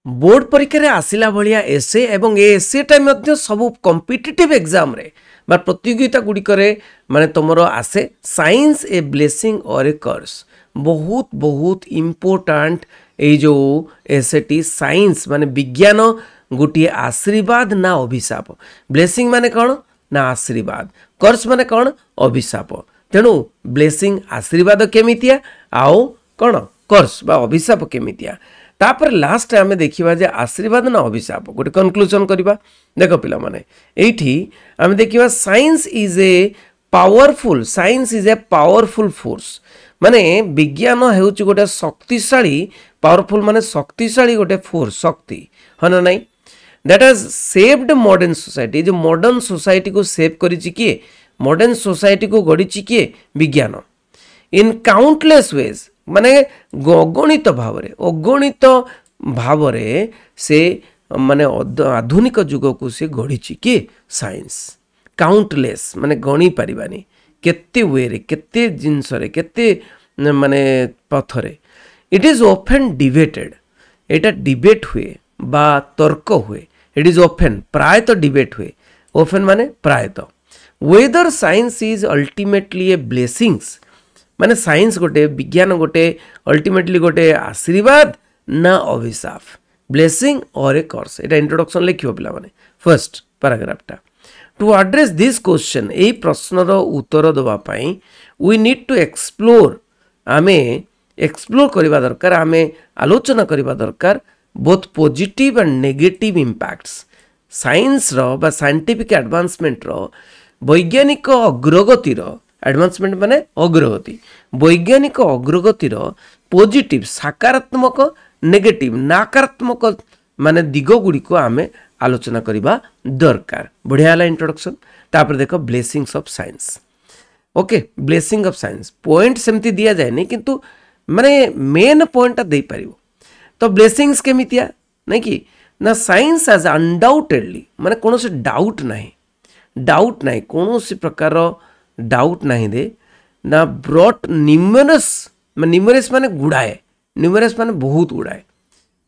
Board परीक्षा रे आसिला भलिया एसे एवं ए एसेटा मध्य सब कॉम्पिटिटिव एग्जाम रे बा प्रतियोगिता गुडी करे माने तुमरो आसे साइंस ए ब्लेसिंग और ए कर्स बहुत बहुत इम्पोर्टेंट ए जो एसेटी साइंस माने विज्ञान गोटे आशीर्वाद ना अभिशाप ब्लेसिंग माने कौन ना आशीर्वाद कर्स माने कौन अभिशाप तेणु ब्लेसिंग आशीर्वाद केमितिया आओ कौन कर्स बा अभिशाप केमितिया तापर लास्ट आमे देखिबा जे आशीर्वाद ना अभिशाप गोटे कंक्लूजन करिबा देखो पिला माने एठी आमे देखिबा science is a powerful force माने विज्ञान हेउची गोटे शक्तिशाली पावरफुल माने शक्तिशाली गोटे फोर्स शक्ति हन नाही that has saved modern society जो मॉडर्न सोसाइटी को सेव करिछि किए मॉडर्न सोसाइटी को गढ़ी किए विज्ञान इन काउंटलेस वेज माने अगणित भाव से माने आधुनिक युग को से गढ़ी किए साइंस काउंटलेस माने गणी पारिबानी केते वे रे केते जिंस रे केते माने पथरे इट इज ऑफन डिबेटेड एटा डिबेट हुए बा तर्क हुए इट इज ऑफन प्रायत डिबेट हुए ऑफन माने प्रायत whether science is ultimately a blessings माने साइंस गोटे विज्ञान गोटे अल्टीमेटली गोटे आशीर्वाद ना अभिशाप ब्लेसिंग और ए कर्स एटा इंट्रोडक्शन लिखियो पिला माने फर्स्ट पैराग्राफटा टू एड्रेस दिस क्वेश्चन ए प्रश्नर उत्तर दवा पाई वी नीड टू एक्सप्लोर आमे एक्सप्लोर करबा दरकार आमे आलोचना करबा दरकार both positive and negative impacts science रो बा साइंटिफिक एडवांसमेंट रो वैज्ञानिक अग्रगति रो एडवांसमेंट माने अग्रगति वैज्ञानिक अग्रगति रो पॉजिटिव सकारात्मक नेगेटिव नकारात्मक माने दिग गुडी को आमे आलोचना करबा दरकार बढ़िया ला इंट्रोडक्शन तापर देखो blessings of science okay blessing of science point सेमती दिया जाए नहीं किंतु माने मेन पॉइंट दे पारिबो तो ब्लेसिंग्स केमितिया नहीं कि ना साइंस एज अनडाउटेडली माने कोनोसी डाउट नहीं कोनोसी प्रकार डाउट नहीं दे ना ब्रॉट न्यूमरस माने गुड़ाए न्यूमरस माने बहुत गुड़ाए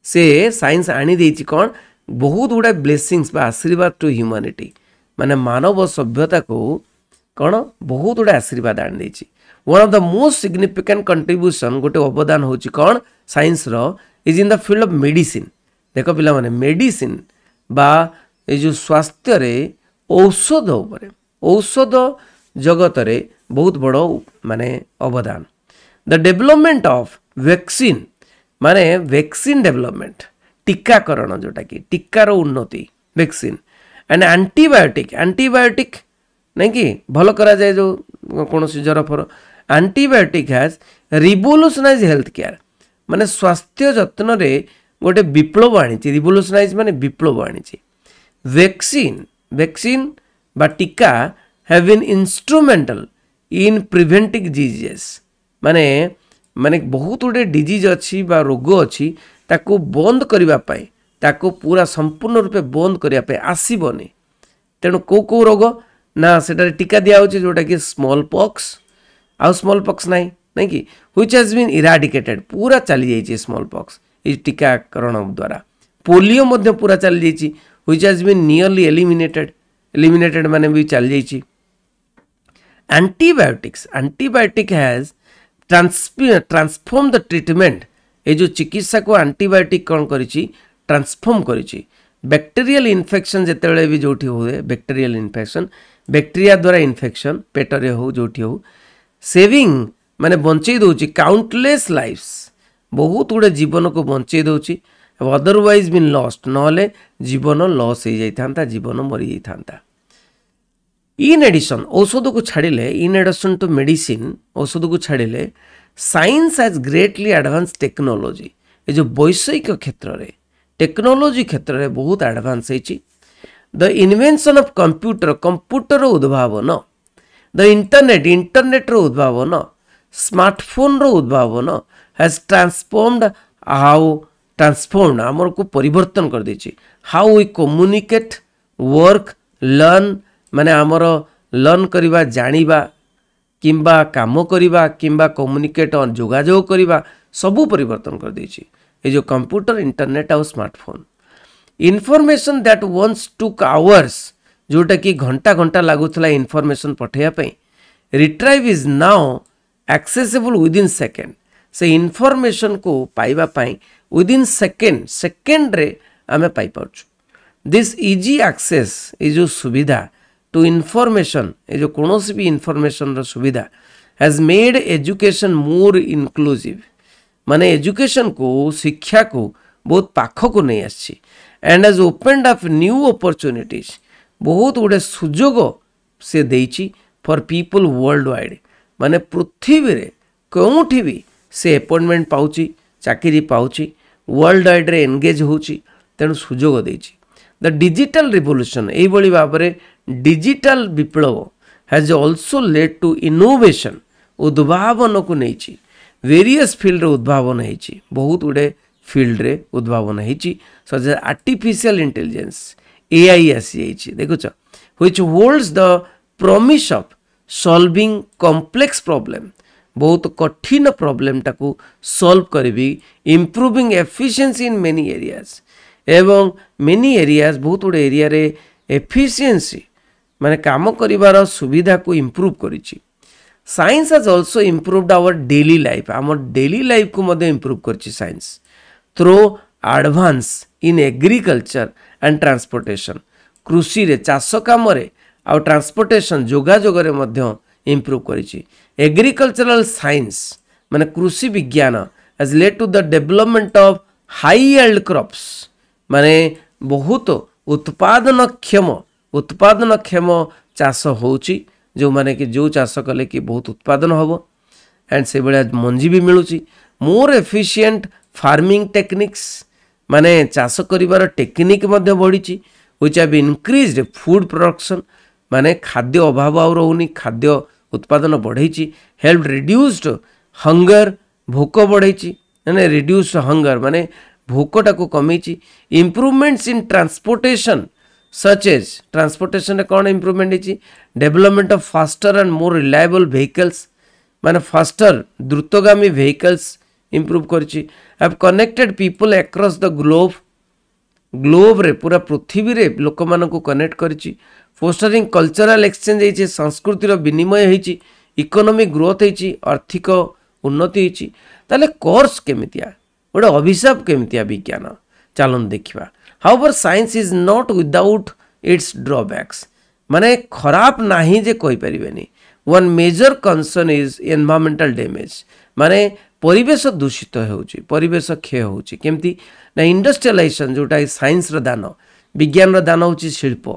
से साइंस आनी देछि कोन बहुत गुड़ाए ब्लेसिंग्स बा आशीर्वाद टू ह्यूमैनिटी माने मानव सभ्यता को कौन बहुत गुड़ा आशीर्वाद आनी देछि one of the most significant contribution गोटे अवदान होछि कौन साइंस रो is in the field of medicine देखो पिला माने मेडिसिन बा ए जो स्वास्थ्य रे औषध उपरे औषध जगत रे बहुत बड़ो माने अवदान द डेवलपमेंट ऑफ वैक्सीन माने वैक्सीन डेवलपमेंट टीकाकरण जोटा कि टीकार उन्नति वैक्सीन एंड एंटीबायोटिक नहीं कि भल करा जाए जो कौन जर फर antibiotic has revolutionize health care माने स्वास्थ्य जत्न रे गोटे विप्लव आनी रिवोल्यूशनाइज माने विप्लव आनी वैक्सीन बा टीका have been instrumental in preventing diseases माने माने बहुत गुटे डिजीज अच्छी बा रोग अच्छी ताको बंद करबा पाई ताको पूरा संपूर्ण रूपे बंद करबा पाई आसीबनी तेणु को रोग ना सेटारे टीका दिया होची जोटा कि स्मॉल पॉक्स नहीं कि व्हिच हैज बीन इराडिकेटेड पूरा चली जाइए स्मॉल पॉक्स ये टीकाकरण द्वारा पोलियो मध्य पूरा चली जाइए which has been nearly eliminated माने भी चली जाइए antibiotic has transform the treatment ये जो चिकित्सा को एंटीबायोटिक कौन करिछि ट्रांसफॉर्म करिछि बैक्टीरियल इन्फेक्शन जिते भी जो हुए बैक्टीरियल इन्फेक्शन बैक्टीरिया द्वारा इन्फेक्शन पेटरे हो जो हो सेविंग माने बंचई दउछि काउंटलेस लाइफ्स बहुत गुड़े जीवन को बंचई दउछि अदरवाइज बीन लॉस्ट नले जीवन लॉस हो जाता जीवन मरी जाता इन एडिशन औषध को छाड़िले इन एडिशन टू मेडिसिन औषध को छाड़िले science has greatly advance technology ये जो वैषयिक क्षेत्र में टेक्नोलॉजी क्षेत्र में बहुत एडवांस है द इन्वेंशन ऑफ कंप्यूटर उद्भावन द इंटरनेट उद्भावन स्मार्टफोन उद्भावन हैज ट्रांसफॉर्म्ड आमर को परिवर्तन कर देछि how we communicate work learn माने आमर लर्न करिबा जानिबा किंबा काम करिबा किंबा कम्युनिकेट जोगाजोग करिबा सबू परिवर्तन कर देछि ये जो कंप्यूटर इंटरनेट और smartphone information that once took hours जोटा कि घंटा घंटा लगुला इनफॉरमेशन पठाइबा retrieve is now accessible within second से इनफॉरमेशन को पाइबा विदिन सेकेंड रे आमे पाई पाउछु दिस इजी एक्सेस ये जो सुविधा टू इनफॉरमेशन ये जो कौन भी इनफॉरमेशन रो सुविधा has made education more inclusive माने एजुकेशन को शिक्षा को बहुत पाख को नहीं आसी and has opened up new opportunities बहुत गुड़े सुजोग से देइछि फॉर पीपल वर्ल्ड वाइड माने पृथ्वी रे कोठी भी से अपॉइंटमेंट पाउछि चाकरी पाउछि वर्ल्ड वाइड रे एंगेज होछि तेणु सुजोग देइछि द डिजिटल रिवोल्यूशन एई भली भाबरे डिजिटल विप्लव has also led to innovation उद्भावन को नहीं वेरियस फील्ड उद्भावन होती बहुत गुड़े फील्ड रे उद्भावन होती such as artificial intelligence AI आसी देखुच which holds the promise of solving complex problem बहुत कठिन प्रॉब्लम टाकू सॉल्व करी improving efficiency in many areas एवं मेनी एरियाज बहुत गुड़े एरिया रे एफिशिएंसी माने काम करिवार सुविधा को इम्प्रूव करिछि science has also improved our daily life आम डेली लाइफ को मध्य इम्प्रूव करछि science through advance in agriculture and transportation कृषि रे चाष काम रे आ ट्रांसपोर्टेशन जोगाजोग रे मध्य इम्प्रूव करिछि एग्रीकल्चरल साइंस माने कृषि विज्ञान has led to the development of high yield crops माने बहुत उत्पादन क्षम चाष होउछि जो माने कि जो चाष कले कि बहुत उत्पादन हम एंड से भाया मंजी भी मिलूँ मोर एफिशिएंट फार्मिंग टेक्निक्स माने चाष करिवार टेक्निक मध्य बढ़ी which have increased food production माने खाद्य अभाव आ रोनी खाद्य उत्पादन बढ़ई हेल्प रिड्यूस्ड हंगर भोक बढ़ई माने रिड्यूस्ड हंगर माने भोकटा को कमी improvements in transportation such as transportation रे कौन इम्प्रूवमेंट होती development of faster and more reliable vehicles माने फास्टर द्रुतगामी व्हीकल्स इम्प्रूव करछि have connected people across the globe रे पूरा पृथ्वी रे लोक मान को कनेक्ट करछि फोस्टरिंग कल्चरल एक्सचेंज होइछि संस्कृतिर विनिमय होइछि इकोनॉमिक ग्रोथ होइछि आर्थिक उन्नति होइछि ताले कोर्स केमितिया गोटे अभिशाप केमितिया विज्ञान चलन देखिबा however science is not without its drawbacks माने खराब नहीं जे कहि परिबेनी one major concern is environmental damage माने परिवेश दूषित होउची परिवेश क्षय होउची केमती ना इंडस्ट्रियलाइजेशन जोटा साइंस रो दान विज्ञान रो दान होउची शिल्प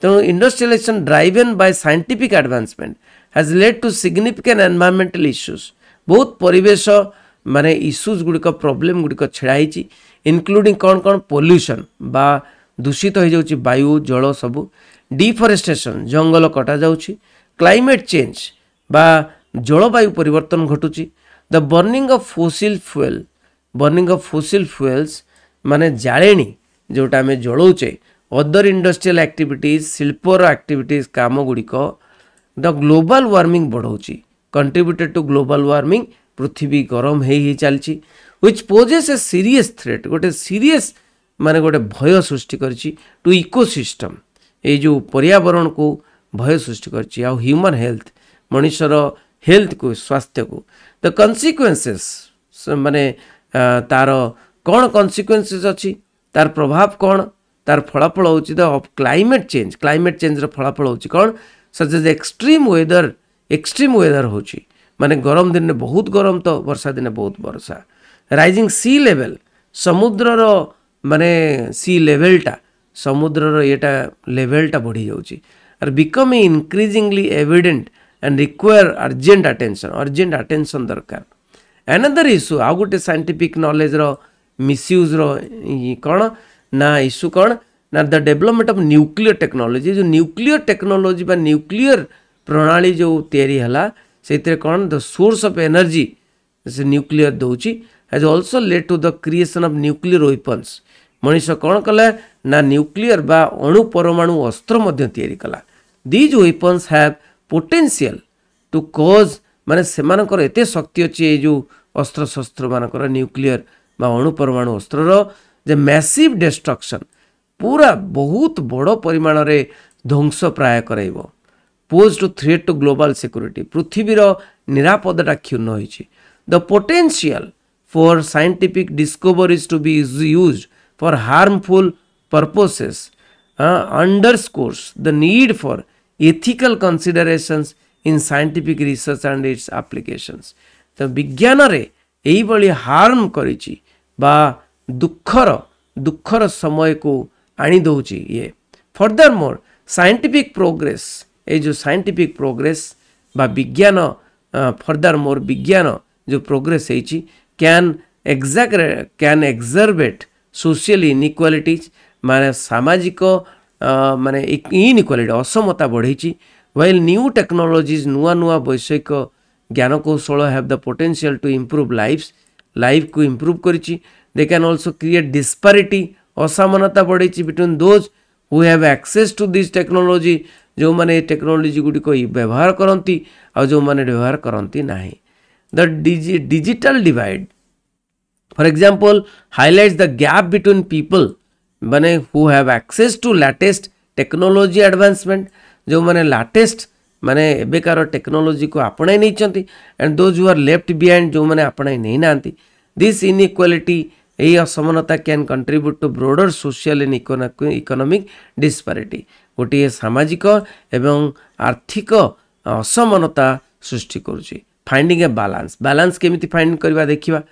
तेणु industrialisation driven by scientific advancement has led to significant environmental issues बहुत परिवेश माने इश्यूज गुड़िक प्रोब्लेम गुड़िक छेड़ाई इनक्लूडिंग कौन कौन पोल्यूशन बा दूषित हो जाउची वायु जल सबू डिफॉरेस्टेशन जंगल कटा जाउची क्लाइमेट चेंज बा जलवायु परिवर्तन घटुची the burning of fossil fuels माने जाळेनी जोटा आम जलाऊे अदर इंडस्ट्रियल एक्टिविटीज शिल्पर एक्टिविटीज काम गुड़िक द ग्लोबल वार्मिंग बढ़ाऊँगी कंट्रीब्यूटेड टू ग्लोबल वार्मिंग पृथ्वी गरम ही चलती which poses a serious threat गोटे सीरियस माने गोटे भय सृष्टि करछि टू इकोसिस्टम ये जो पर्यावरण को भय सृष्टि करछि आ ह्यूमन हेल्थ मनुष्यर हेल्थ को स्वास्थ्य को द कन्सिक्वेंसेस माने तार कौन कन्सिक्वेंसेस अच्छी तार प्रभाव कौन तार फलाफल होछि द क्लाइमेट चेंज रो फलाफल होछि कौन सच एज एक्सट्रीम वेदर होछि माने गरम दिन में बहुत गरम तो वर्षा दिन बहुत वर्षा राइजिंग सी लेवल समुद्र रो माने सी लेवलटा समुद्र रो एटा लेवलटा बढ़ी जाउछि और become increasingly evident and require urgent attention दरकार अनदर इश्यू आ गोटे साइंटिफिक नॉलेज रो मिसयूज रो कौन ना इश्यू कौन ना the development of nuclear technology जो न्यूक्लियर टेक्नोलॉजी बा न्यूक्लियर प्रणाली जो तैयारी हला से कौन द सोर्स ऑफ एनर्जी से न्यूक्लियर दौची has also led to the creation of nuclear weapons मनुष्य कौन कला ना न्यूक्लियर बा अणु परमाणु अस्त्र मध्य तैयारी कला these weapons have potential to cause माने सेमानकर एते शक्ति अच्छी जो अस्त्र शस्त्र मानकर न्यूक्लियर बा अणुपरमाणु अस्त्रर जे मैसिव डिस्ट्रक्शन पूरा बहुत बड़ परिमाण रे ध्वंस प्राय कराइबो pose to threat to global security पृथ्वीर निरापदटा क्षुण्ण होइछि the potential for scientific discoveries to be used for harmful purposes underscores the need for ethical considerations in scientific research and its applications. तो विज्ञान रे एई बळी हार्म करिछि बा दुखर समय को आनी दउछि ये फर्दर मोर साइंटिफिक प्रोग्रेस ए जो साइंटिफिक प्रोग्रेस बा विज्ञान फर्दर मोर विज्ञान जो प्रोग्रेस हेछि कैन एक्सर्बेट सोशल इनइक्वालिटीज माने सामाजिक माने इनइक्वालिटी असमता बढ़ी व्हाइल न्यू टेक्नोलॉजीज नुआ नुआ वैषयिक ज्ञान कौशल have the potential to improve life को इम्प्रूव करिछि they can also create disparity असमानता बढ़ी between those who have access to this technology जो माने टेक्नोलॉजी गुडी को व्यवहार करंती आ जो माने व्यवहार करंती नाही the digital divide for example highlights the gap between people माने who have access to latest technology advancement जो माने लेटेस्ट माने एबेकार टेक्नोलॉजी को आपणाई नहीं चंती and those who are left behind जो माने आपणाई नहीं नांती दिस इनइक्वालिटी एई असमानता can contribute to broader social and economic disparity गोटे सामाजिक एवं आर्थिक असमानता सृष्टि करुछि फाइंडिंग ए बैलेंस केमिति फाइंड करबा देखिबा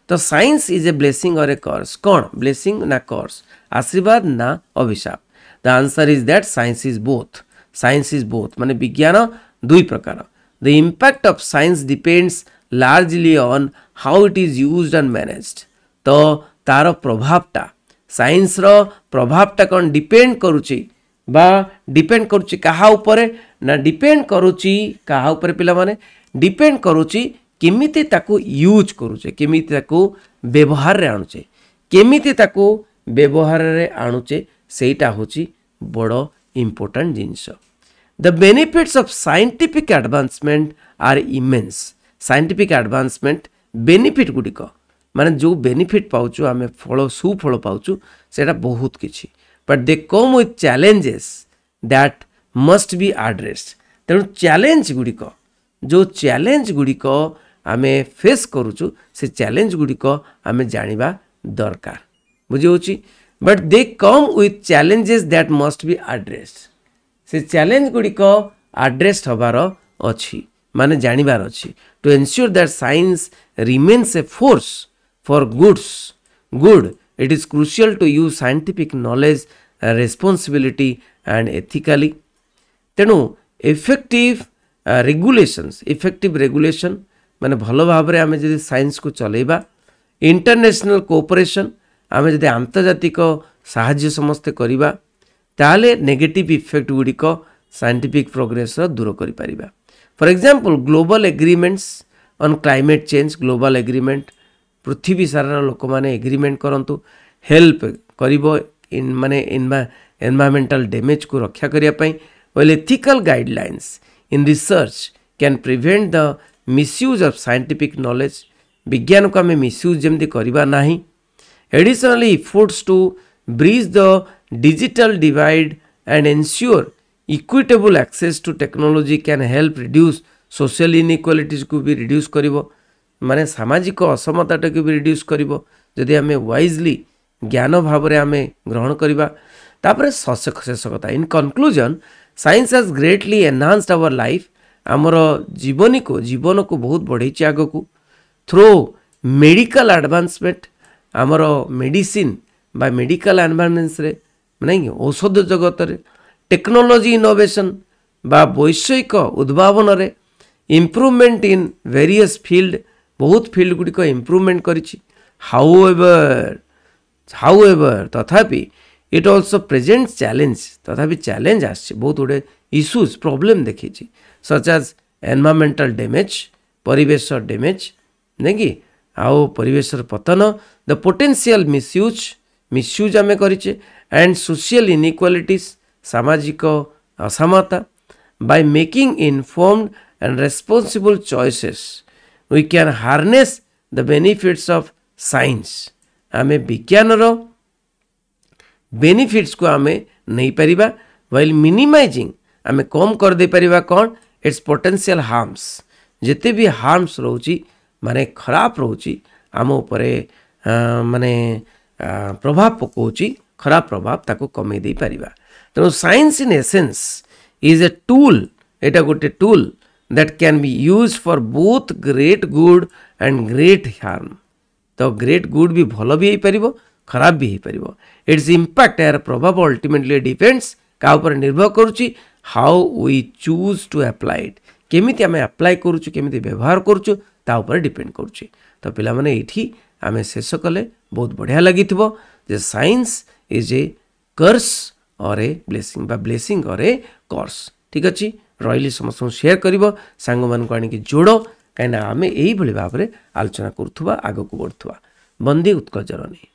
तो साइंस इज ए ब्लेसिंग और ए कर्स कौन ब्लेसिंग ना कर्स आशीर्वाद ना अभिशाप the answer is that science is both माने विज्ञान दुई प्रकार the impact of science depends largely on how it is used and managed तो तार प्रभावटा साइंस रो प्रभावटा कौन डिपेंड करुछि बा डिपेंड करुछि कहा ऊपर ना डिपेंड करुछि कहा ऊपर पिला माने डिपेंड करुछि केमिति ताको यूज करुचे केमिति ताको व्यवहार रे आणुचे केमिति ताको व्यवहार रे आणुचे सेटा होची बड़ो important things the benefits of scientific advancement are immense scientific advancement benefit गुडिक माने जो बेनिफिट पाउचु आमे फल सुफल पाउचु सेटा बहुत किछि but they come with challenges that must be addressed तेणु चैलेंज गुडिक जो चैलेंज गुडिक आमे फेस करूचु से चैलेंज गुडिक आमे जानिबा दरकार बुझी होची but they come with challenges that must be addressed से चैलेंज गुडिक एड्रेस्ड हबार अछि माने जानिबार अछि to ensure that science remains a force for good it is crucial to use scientific knowledge responsibility and ethically तेणु इफेक्टिव रेगुलेशन माने भल भाव आम जब साइंस को चलेबा इंटरनेशनल कोऑपरेशन आम जब आंतर्जातिक साहाय्य समस्ते करिबा ताले नेगेटिव इफेक्ट गुडिक साइंटिफिक प्रोग्रेस दूर करि परिबा for example global agreements on climate change global agreement पृथ्वी सारा लोक माने एग्रीमेंट करंतु हेल्प करिबो इन माने एनवायरमेंटल डैमेज को रक्षा करिया पई while ethical guidelines in research can prevent the misuse of scientific knowledge विज्ञान को आम मिसयूज जमती करवा नहीं additionally efforts to bridge the digital divide and ensure equitable access to technology can help reduce social inequalities को भी reduce करिवो माने सामाजिक असमताटा को भी रिड्यूस करिवो जदि आम वाइजली ज्ञान भाव में आम ग्रहण करवा तापर शेष कथा in conclusion science has greatly enhanced our life आमर जीवन को बहुत बढ़े आग को थ्रो मेडिकल एडवांसमेंट आमर मेडिसिन बा मेडिकल एनवायरमेंट्स रे नहीं औषध जगत रे टेक्नोलॉजी इनोवेशन बा वैषयिक उद्भावन रे इम्प्रूवमेंट इन वेरियस फील्ड बहुत फील्ड गुडी को इम्प्रूवमेंट करिछि हाउएवर तथापि इट ऑल्सो प्रेजेंट चैलेंज तथापि चैलेंज आछि बहुत गुडे इश्यूज प्रॉब्लम देखी सच एज एनवायरमेंटल डैमेज परिवेश डैमेज नहीं कि आउ परिवेश पतन द पोटेंशियल मिसयूज आम करिचे एंड सोशल इनइक्वालिटीज सामाजिक असमता by making informed and responsible choices we can harness the benefits of science आमे विज्ञान रो बेनिफिट्स को आमे नहीं परिबा व्हाइल मिनिमाइजिंग आमे कम कर दे परिबा कौन इट्स पोटेंशियल हार्म्स जिते भी हार्म्स रोची माने खराब रोची आम उपरे माने प्रभाव पकोची खराब प्रभाव ताको कमे दे परिबा तेणु science in essence is a tool एटा गोटे tool that can be use for both great good and great harm तो ग्रेट गुड भी भल भी हो खराब भी हो इट्स इंपैक्ट यार प्रभाव अल्टीमेटली डिपेंड्स का ऊपर निर्भर करुच्ची how we choose to apply it केमिति आमे अप्लाई करुचु केमिति व्यवहार करुचु ता ऊपर डिपेंड करुच्ची तो पिला माने एठी आमे शेष कले बहुत बढ़िया लगिथिबो जे साइंस इज ए कर्स और ए ब्लेसिंग बा ब्लेसिंग और ए कर्स ठीक अछि रहिली समस्त शेयर करिवो सांग मान को आनी कि जोड़ो कहीं आमे एही भली भाबरे आलोचना करथुवा आगो को बढ़थुवा बंदी उत्कल जननी।